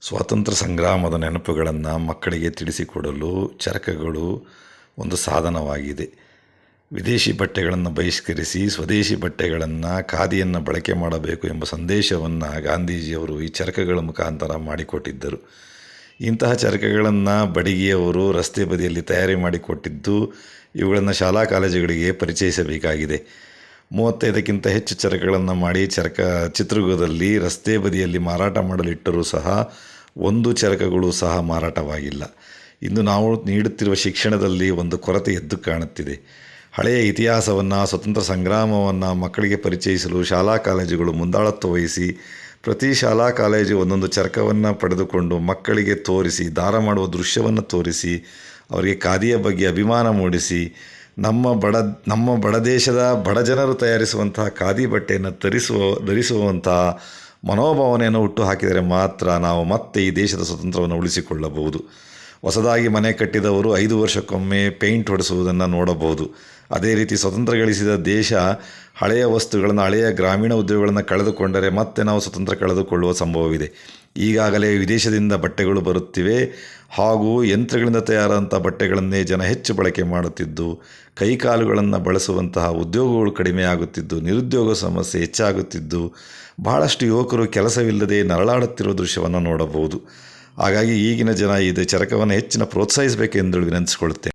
ಸ್ವಾತಂತ್ರ್ಯ ಸಂಗ್ರಾಮದ ನೆನಪುಗಳನ್ನು ಮಕ್ಕಳಿಗೆ ತಿಳಿಸಿಕೊಡಲು ಚರಕಗಳು ಒಂದು ಸಾಧನವಾಗಿದೆ. ವಿದೇಶಿ ಬಟ್ಟೆಗಳನ್ನು ಬಹಿಷ್ಕರಿಸಿ ಸ್ವದೇಶಿ ಬಟ್ಟೆಗಳನ್ನು ಖಾದಿಯನ್ನು ಬಳಕೆ ಮಾಡಬೇಕು ಎಂಬ ಸಂದೇಶವನ್ನು ಗಾಂಧೀಜಿಯವರು ಈ ಚರಕಗಳ ಮುಖಾಂತರ ಮಾಡಿಕೊಟ್ಟಿದ್ದರು. ಇಂತಹ ಚರಕಗಳನ್ನು ಬಡಿಗೆಯವರು ರಸ್ತೆ ಬದಿಯಲ್ಲಿ ತಯಾರಿ ಮಾಡಿಕೊಟ್ಟಿದ್ದು, ಇವುಗಳನ್ನು ಶಾಲಾ ಕಾಲೇಜುಗಳಿಗೆ ಪರಿಚಯಿಸಬೇಕಾಗಿದೆ. 35ಕ್ಕಿಂತ ಹೆಚ್ಚು ಚರಕಗಳನ್ನು ಮಾಡಿ ಚಿತ್ರದುರ್ಗದಲ್ಲಿ ರಸ್ತೆ ಬದಿಯಲ್ಲಿ ಮಾರಾಟ ಮಾಡಲಿಟ್ಟರೂ ಸಹ ಒಂದು ಚರಕಗಳು ಸಹ ಮಾರಾಟವಾಗಿಲ್ಲ. ಇಂದು ನಾವು ನೀಡುತ್ತಿರುವ ಶಿಕ್ಷಣದಲ್ಲಿ ಒಂದು ಕೊರತೆ ಎದ್ದು ಕಾಣುತ್ತಿದೆ. ಹಳೆಯ ಇತಿಹಾಸವನ್ನು, ಸ್ವತಂತ್ರ ಸಂಗ್ರಾಮವನ್ನು ಮಕ್ಕಳಿಗೆ ಪರಿಚಯಿಸಲು ಶಾಲಾ ಕಾಲೇಜುಗಳು ಮುಂದಾಳತ್ವ ವಹಿಸಿ ಪ್ರತಿ ಶಾಲಾ ಕಾಲೇಜು ಒಂದೊಂದು ಚರಕವನ್ನು ಪಡೆದುಕೊಂಡು ಮಕ್ಕಳಿಗೆ ತೋರಿಸಿ, ದಾರ ಮಾಡುವ ದೃಶ್ಯವನ್ನು ತೋರಿಸಿ, ಅವರಿಗೆ ಖಾದಿಯ ಬಗ್ಗೆ ಅಭಿಮಾನ ಮೂಡಿಸಿ, ನಮ್ಮ ಬಡ ದೇಶದ ಬಡ ಜನರು ತಯಾರಿಸುವಂತಹ ಖಾದಿ ಬಟ್ಟೆಯನ್ನು ಧರಿಸುವಂತಹ ಮನೋಭಾವನೆಯನ್ನು ಹುಟ್ಟು ಹಾಕಿದರೆ ಮಾತ್ರ ನಾವು ಮತ್ತೆ ಈ ದೇಶದ ಸ್ವತಂತ್ರವನ್ನು ಉಳಿಸಿಕೊಳ್ಳಬಹುದು. ಹೊಸದಾಗಿ ಮನೆ ಕಟ್ಟಿದವರು 5 ವರ್ಷಕ್ಕೊಮ್ಮೆ ಪೇಂಟ್ ಹೊಡೆಸುವುದನ್ನು ನೋಡಬಹುದು. ಅದೇ ರೀತಿ ಸ್ವತಂತ್ರ ಗಳಿಸಿದ ದೇಶ ಹಳೆಯ ವಸ್ತುಗಳನ್ನು, ಹಳೆಯ ಗ್ರಾಮೀಣ ಉದ್ಯೋಗಗಳನ್ನು ಕಳೆದುಕೊಂಡರೆ ಮತ್ತೆ ನಾವು ಸ್ವತಂತ್ರ ಕಳೆದುಕೊಳ್ಳುವ ಸಂಭವವಿದೆ. ಈಗಾಗಲೇ ವಿದೇಶದಿಂದ ಬಟ್ಟೆಗಳು ಬರುತ್ತಿವೆ ಹಾಗೂ ಯಂತ್ರಗಳಿಂದ ತಯಾರಾದಂಥ ಬಟ್ಟೆಗಳನ್ನೇ ಜನ ಹೆಚ್ಚು ಬಳಕೆ ಮಾಡುತ್ತಿದ್ದು, ಕೈಕಾಲುಗಳನ್ನು ಬಳಸುವಂತಹ ಉದ್ಯೋಗಗಳು ಕಡಿಮೆಯಾಗುತ್ತಿದ್ದು, ನಿರುದ್ಯೋಗ ಸಮಸ್ಯೆ ಹೆಚ್ಚಾಗುತ್ತಿದ್ದು, ಬಹಳಷ್ಟು ಯುವಕರು ಕೆಲಸವಿಲ್ಲದೆ ನರಳಾಡುತ್ತಿರುವ ದೃಶ್ಯವನ್ನು ನೋಡಬಹುದು. ಹಾಗಾಗಿ ಈಗಿನ ಜನ ಇದು ಚರಕವನ್ನು ಹೆಚ್ಚಿನ ಪ್ರೋತ್ಸಾಹಿಸಬೇಕೆಂದು ವಿನಂತಿಸಿಕೊಳ್ಳುತ್ತೇನೆ.